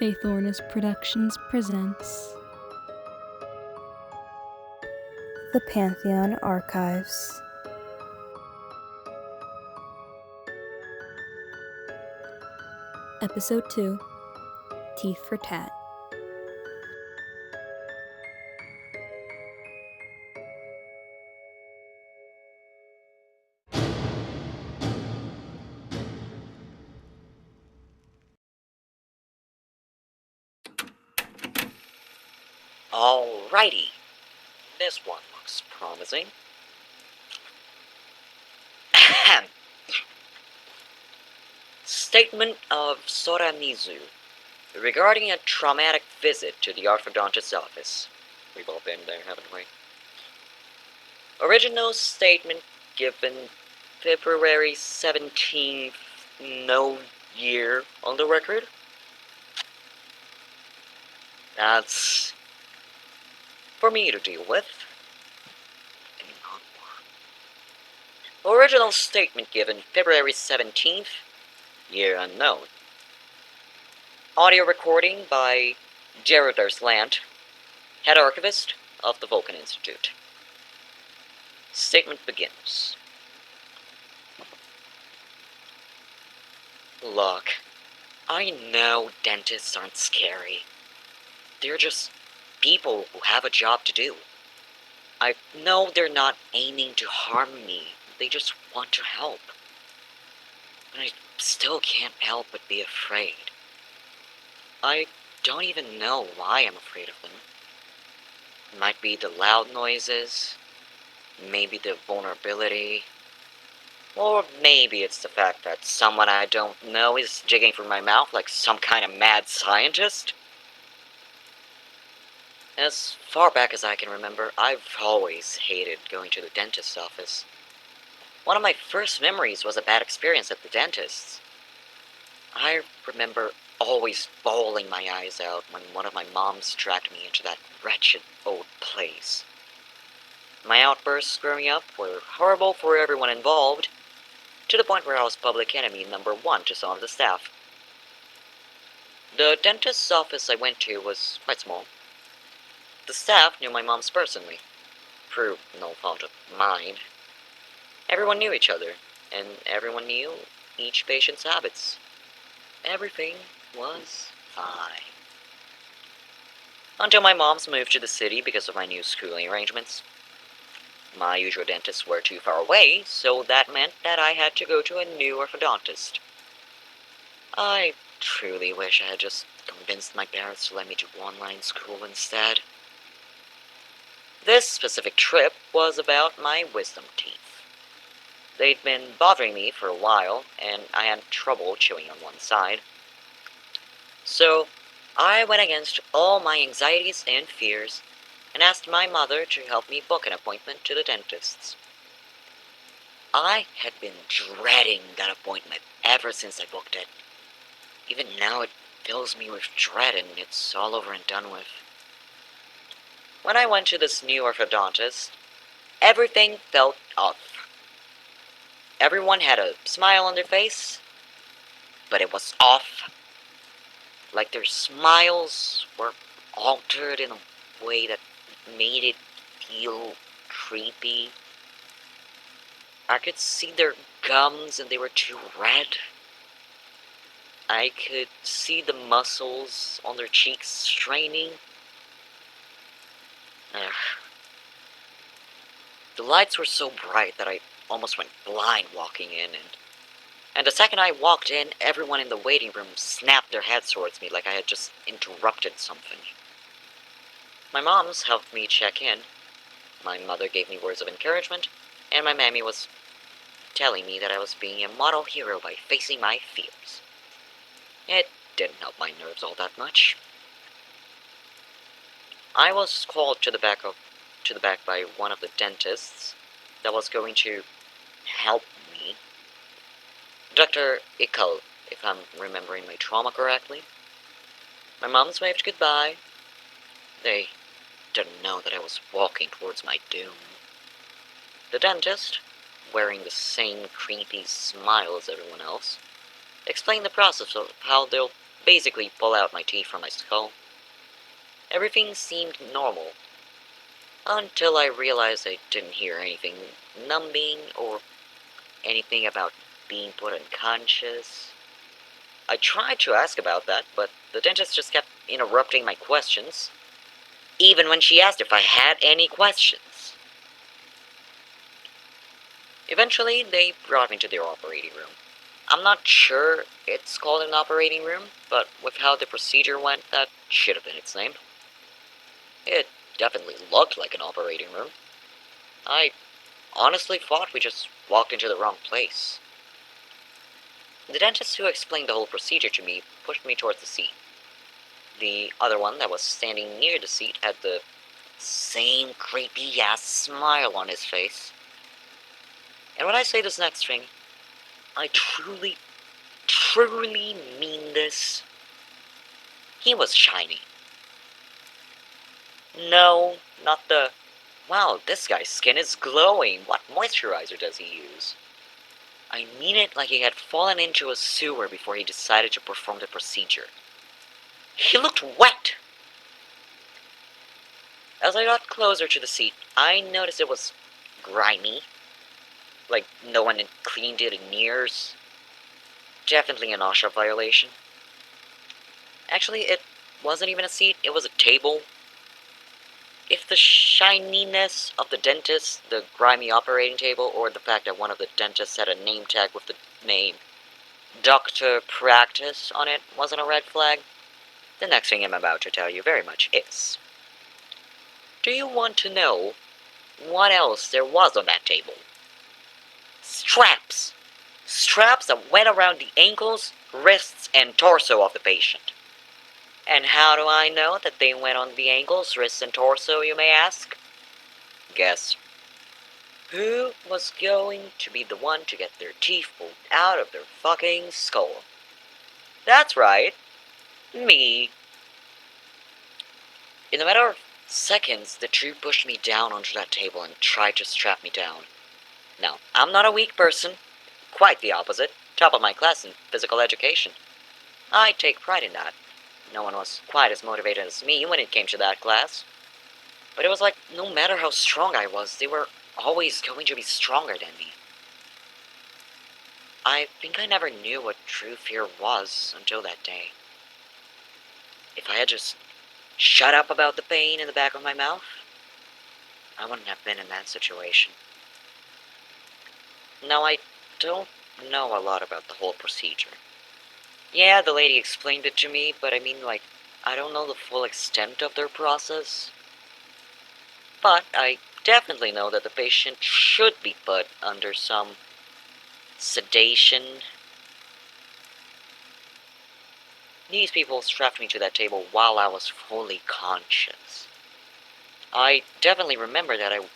Phaethornis Productions presents the Pantheon Archives. Episode 2, Teeth for Tat. Alrighty, this one looks promising. Ahem. Statement of Sora Mizu regarding a traumatic visit to the orthodontist's office. We've all been there, haven't we? Original statement given February 17th, no year on the record. That's for me to deal with. Original statement given February 17th, year unknown. Audio recording by Darryl Darslant, head archivist of the Vulcan Institute. Statement begins. Look, I know dentists aren't scary. They're just people who have a job to do. I know they're not aiming to harm me. They just want to help. But I still can't help but be afraid. I don't even know why I'm afraid of them. It might be the loud noises, maybe the vulnerability, or maybe it's the fact that someone I don't know is jigging through my mouth like some kind of mad scientist. As far back as I can remember, I've always hated going to the dentist's office. One of my first memories was a bad experience at the dentist's. I remember always bawling my eyes out when one of my moms dragged me into that wretched old place. My outbursts growing up were horrible for everyone involved, to the point where I was public enemy number one to some of the staff. The dentist's office I went to was quite small. The staff knew my mom's personally, through no fault of mine. Everyone knew each other, and everyone knew each patient's habits. Everything was fine. Until my mom's moved to the city because of my new schooling arrangements. My usual dentists were too far away, so that meant that I had to go to a new orthodontist. I truly wish I had just convinced my parents to let me do online school instead. This specific trip was about my wisdom teeth. They'd been bothering me for a while, and I had trouble chewing on one side. So, I went against all my anxieties and fears, and asked my mother to help me book an appointment to the dentist's. I had been dreading that appointment ever since I booked it. Even now it fills me with dread, and it's all over and done with. When I went to this new orthodontist, everything felt off. Everyone had a smile on their face, but it was off. Like their smiles were altered in a way that made it feel creepy. I could see their gums and they were too red. I could see the muscles on their cheeks straining. The lights were so bright that I almost went blind walking in, and the second I walked in, everyone in the waiting room snapped their heads towards me like I had just interrupted something. My mom's helped me check in, my mother gave me words of encouragement, and my mammy was telling me that I was being a model hero by facing my fears. It didn't help my nerves all that much. I was called to the back by one of the dentists that was going to help me. Dr. Ikal, if I'm remembering my trauma correctly. My moms waved goodbye. They didn't know that I was walking towards my doom. The dentist, wearing the same creepy smile as everyone else, explained the process of how they'll basically pull out my teeth from my skull. Everything seemed normal, until I realized I didn't hear anything numbing or anything about being put unconscious. I tried to ask about that, but the dentist just kept interrupting my questions, even when she asked if I had any questions. Eventually, they brought me to their operating room. I'm not sure it's called an operating room, but with how the procedure went, that should have been its name. It definitely looked like an operating room. I honestly thought we just walked into the wrong place. The dentist who explained the whole procedure to me pushed me towards the seat. The other one that was standing near the seat had the same creepy-ass smile on his face. And when I say this next thing, I truly mean this. He was shiny. No, not the, wow, this guy's skin is glowing, what moisturizer does he use? I mean it like he had fallen into a sewer before he decided to perform the procedure. He looked wet! As I got closer to the seat, I noticed it was grimy. Like no one had cleaned it in years. Definitely an OSHA violation. Actually, it wasn't even a seat, it was a table. If the shininess of the dentist, the grimy operating table, or the fact that one of the dentists had a name tag with the name Dr. Practice on it wasn't a red flag, the next thing I'm about to tell you very much is. Do you want to know what else there was on that table? Straps! Straps that went around the ankles, wrists, and torso of the patient. And how do I know that they went on the ankles, wrists, and torso, you may ask? Guess. Who was going to be the one to get their teeth pulled out of their fucking skull? That's right. Me. In a matter of seconds, the two pushed me down onto that table and tried to strap me down. Now, I'm not a weak person. Quite the opposite. Top of my class in physical education. I take pride in that. No one was quite as motivated as me when it came to that class. But it was like, no matter how strong I was, they were always going to be stronger than me. I think I never knew what true fear was until that day. If I had just shut up about the pain in the back of my mouth, I wouldn't have been in that situation. Now, I don't know a lot about the whole procedure. Yeah, the lady explained it to me, but I mean, like, I don't know the full extent of their process. But I definitely know that the patient should be put under some sedation. These people strapped me to that table while I was fully conscious. I definitely remember that I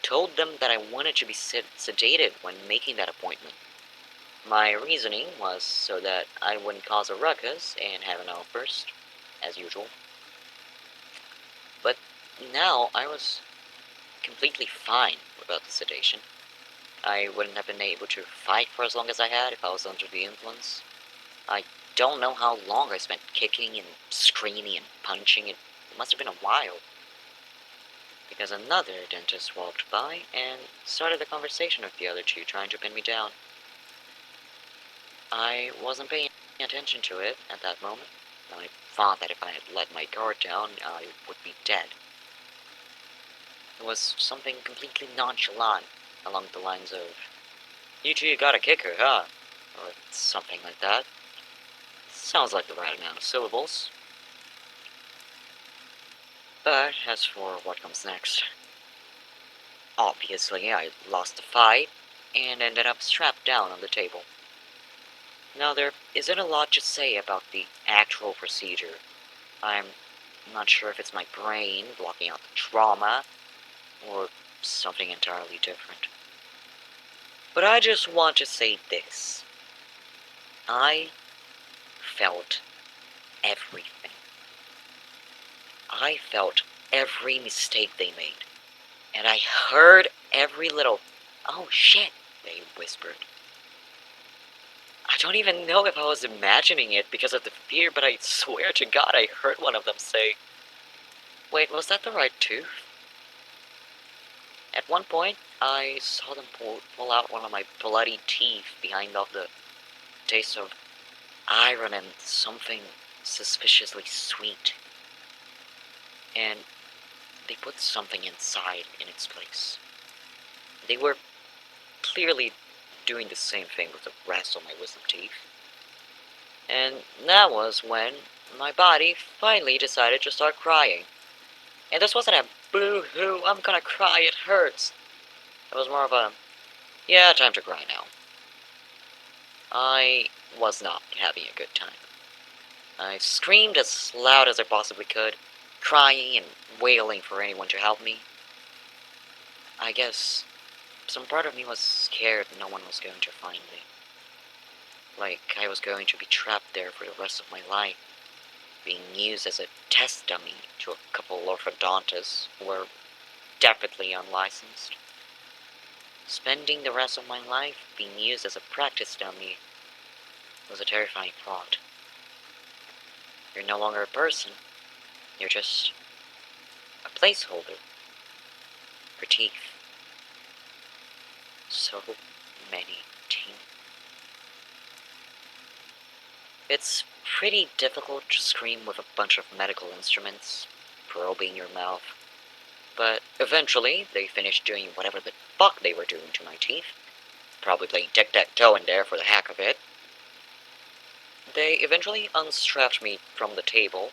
told them that I wanted to be sedated when making that appointment. My reasoning was so that I wouldn't cause a ruckus and have an outburst, as usual. But now I was completely fine without the sedation. I wouldn't have been able to fight for as long as I had if I was under the influence. I don't know how long I spent kicking and screaming and punching. It must have been a while. Because another dentist walked by and started a conversation with the other two, trying to pin me down. I wasn't paying attention to it at that moment. I thought that if I had let my guard down, I would be dead. It was something completely nonchalant, along the lines of, "You two got a kicker, huh?" Or something like that. Sounds like the right amount of syllables. But as for what comes next, obviously I lost the fight and ended up strapped down on the table. Now, there isn't a lot to say about the actual procedure. I'm not sure if it's my brain blocking out the trauma, or something entirely different. But I just want to say this. I felt everything. I felt every mistake they made. And I heard every little, "oh shit," they whispered. I don't even know if I was imagining it because of the fear, but I swear to God I heard one of them say, "Wait, was that the right tooth?" At one point, I saw them pull out one of my bloody teeth behind off the taste of iron and something suspiciously sweet. And they put something inside in its place. They were clearly doing the same thing with the rest of my wisdom teeth. And that was when my body finally decided to start crying. And this wasn't a boo-hoo, I'm gonna cry, it hurts. It was more of a, yeah, time to cry now. I was not having a good time. I screamed as loud as I possibly could, crying and wailing for anyone to help me. I guess some part of me was scared no one was going to find me. Like I was going to be trapped there for the rest of my life, being used as a test dummy to a couple orthodontists who were definitely unlicensed. Spending the rest of my life being used as a practice dummy was a terrifying thought. You're no longer a person, you're just a placeholder for teeth. So many teeth. It's pretty difficult to scream with a bunch of medical instruments probing your mouth, but eventually they finished doing whatever the fuck they were doing to my teeth, probably playing tic-tac-toe in there for the heck of it. They eventually unstrapped me from the table,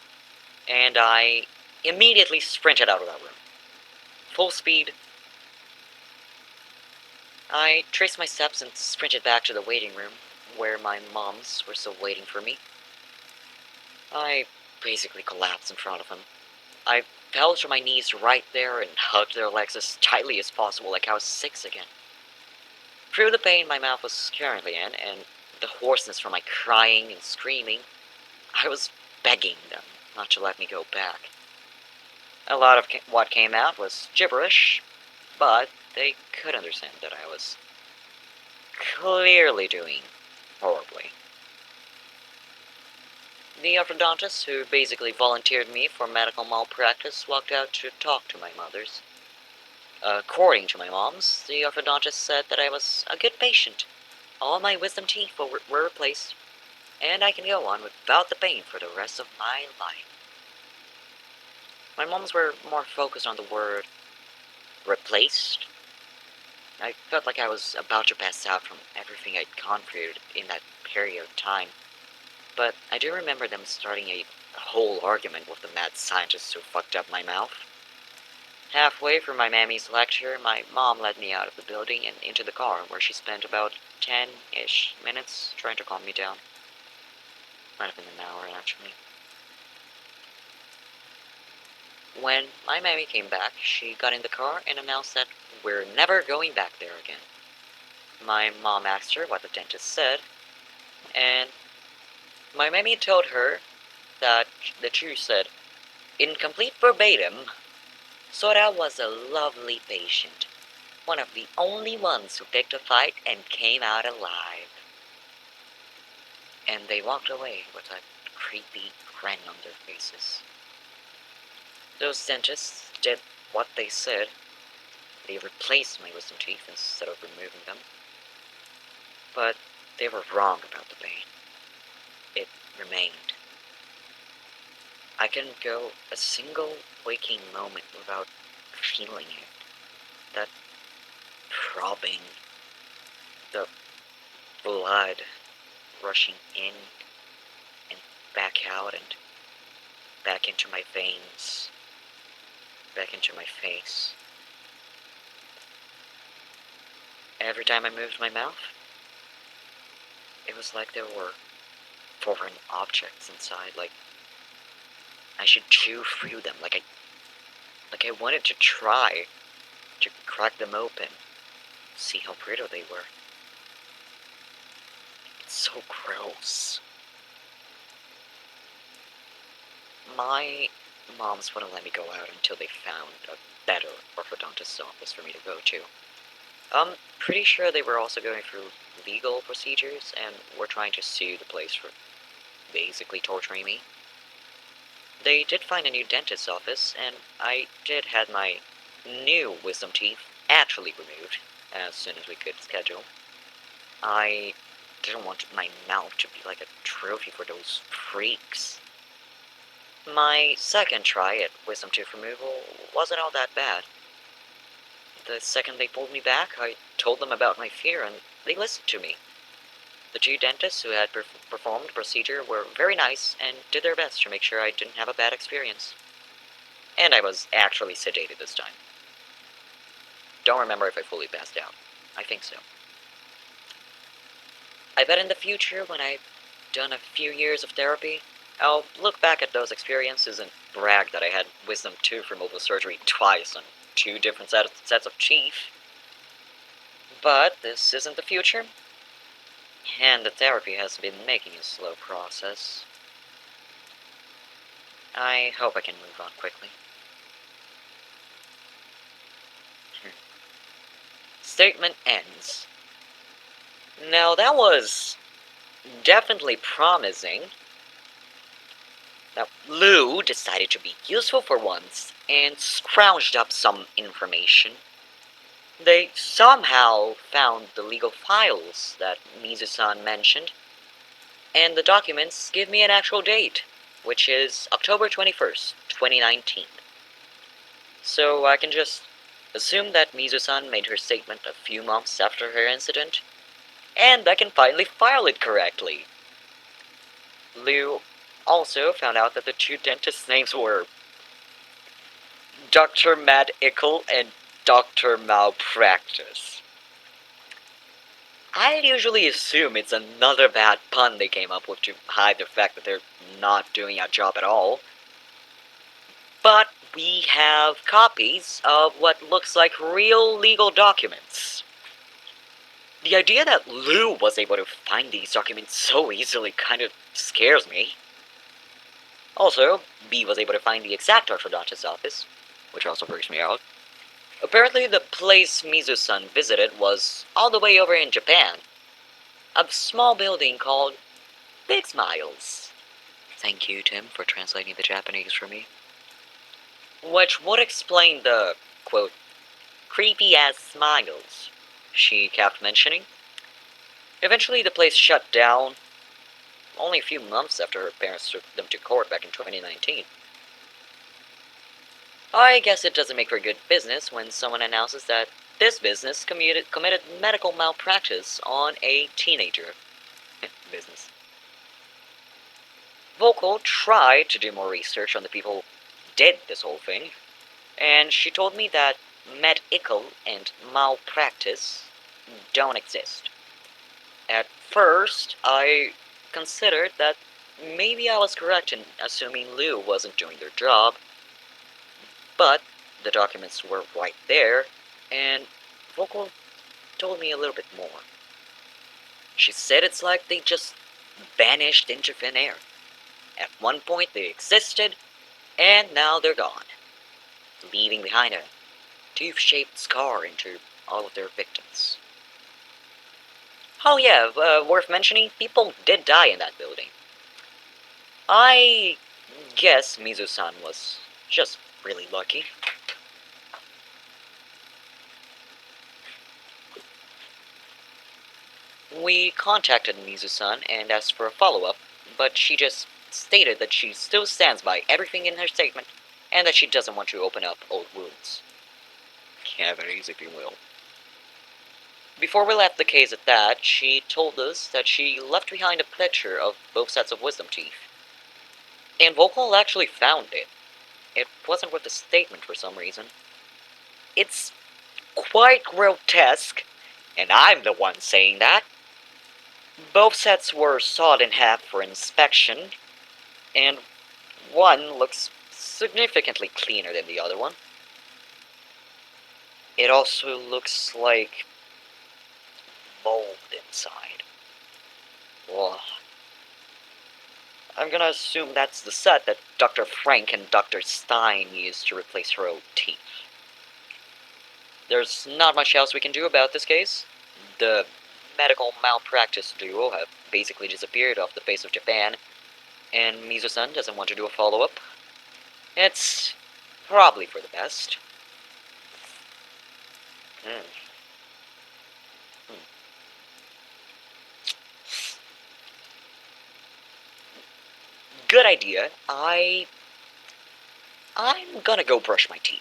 and I immediately sprinted out of that room. Full speed. I traced my steps and sprinted back to the waiting room, where my moms were still waiting for me. I basically collapsed in front of them. I fell to my knees right there and hugged their legs as tightly as possible, like I was 6 again. Through the pain my mouth was currently in, and the hoarseness from my crying and screaming, I was begging them not to let me go back. A lot of what came out was gibberish, but they could understand that I was clearly doing horribly. The orthodontist, who basically volunteered me for medical malpractice, walked out to talk to my mothers. According to my moms, the orthodontist said that I was a good patient. All my wisdom teeth were replaced, and I can go on without the pain for the rest of my life. My moms were more focused on the word replaced. I felt like I was about to pass out from everything I'd gone through in that period of time. But I do remember them starting a whole argument with the mad scientist who fucked up my mouth. Halfway through my mammy's lecture, my mom led me out of the building and into the car, where she spent about 10-ish minutes trying to calm me down. Might have been an hour, actually. When my mammy came back, she got in the car and announced that we're never going back there again. My mom asked her what the dentist said, and my mammy told her that the truth said, in complete verbatim, Sora was a lovely patient, one of the only ones who picked a fight and came out alive. And they walked away with a creepy grin on their faces. Those dentists did what they said. They replaced my wisdom teeth instead of removing them. But they were wrong about the pain. It remained. I couldn't go a single waking moment without feeling it. That throbbing, the blood rushing in and back out and back into my veins, back into my face. Every time I moved my mouth, it was like there were foreign objects inside, like I should chew through them, like I wanted to try to crack them open, see how brittle they were. It's so gross. My moms wouldn't let me go out until they found a better orthodontist's office for me to go to. I'm pretty sure they were also going through legal procedures and were trying to sue the place for basically torturing me. They did find a new dentist's office, and I did have my new wisdom teeth actually removed as soon as we could schedule. I didn't want my mouth to be like a trophy for those freaks. My second try at wisdom tooth removal wasn't all that bad. The second they pulled me back, I told them about my fear, and they listened to me. The two dentists who had performed the procedure were very nice and did their best to make sure I didn't have a bad experience. And I was actually sedated this time. Don't remember if I fully passed out. I think so. I bet in the future, when I've done a few years of therapy, I'll look back at those experiences and brag that I had wisdom tooth removal surgery twice on two different sets of teeth. But this isn't the future, and the therapy has been making a slow process. I hope I can move on quickly. Statement ends. Now that was definitely promising. Now, Lou decided to be useful for once and scrounged up some information. They somehow found the legal files that Mizu-san mentioned, and the documents give me an actual date, which is October 21st, 2019. So I can just assume that Mizu-san made her statement a few months after her incident, and I can finally file it correctly. Lou also found out that the two dentists' names were Dr. Mad Ickle and Dr. Malpractice. I usually assume it's another bad pun they came up with to hide the fact that they're not doing a job at all. But we have copies of what looks like real legal documents. The idea that Lou was able to find these documents so easily kind of scares me. Also, B was able to find the exact orthodontist office, which also freaks me out. Apparently the place Mizu-san visited was all the way over in Japan. A small building called Big Smiles. Thank you, Tim, for translating the Japanese for me. Which would explain the, quote, creepy-ass smiles she kept mentioning. Eventually the place shut down, only a few months after her parents took them to court back in 2019. I guess it doesn't make for good business when someone announces that this business committed medical malpractice on a teenager. Business. Vocal tried to do more research on the people who did this whole thing, and she told me that medical and malpractice don't exist. At first, I considered that maybe I was correct in assuming Lou wasn't doing their job, but the documents were right there, and Vocal told me a little bit more. She said it's like they just vanished into thin air. At one point they existed, and now they're gone, leaving behind a tooth-shaped scar into all of their victims. Oh yeah, worth mentioning, people did die in that building. I guess Mizu-san was just really lucky. We contacted Mizu-san and asked for a follow-up, but she just stated that she still stands by everything in her statement, and that she doesn't want to open up old wounds. Have it easy, if you will. Before we left the case at that, she told us that she left behind a picture of both sets of wisdom teeth. And Vocal actually found it. It wasn't with the statement for some reason. It's quite grotesque, and I'm the one saying that. Both sets were sawed in half for inspection, and one looks significantly cleaner than the other one. It also looks like mold inside. Ugh. I'm gonna assume that's the set that Dr. Frank and Dr. Stein used to replace her old teeth. There's not much else we can do about this case. The medical malpractice duo have basically disappeared off the face of Japan, and Mizu-san doesn't want to do a follow-up. It's probably for the best. Hmm. Good idea. I'm gonna go brush my teeth.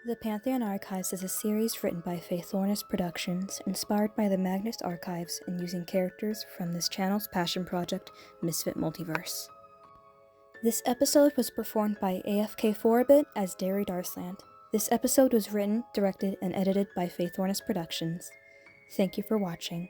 The Pantheon Archives is a series written by Phaethornis Productions, inspired by the Magnus Archives and using characters from this channel's passion project, Misfit Multiverse. This episode was performed by Afkphorabit as Darryl Darslant. This episode was written, directed, and edited by Phaethornis Productions. Thank you for watching.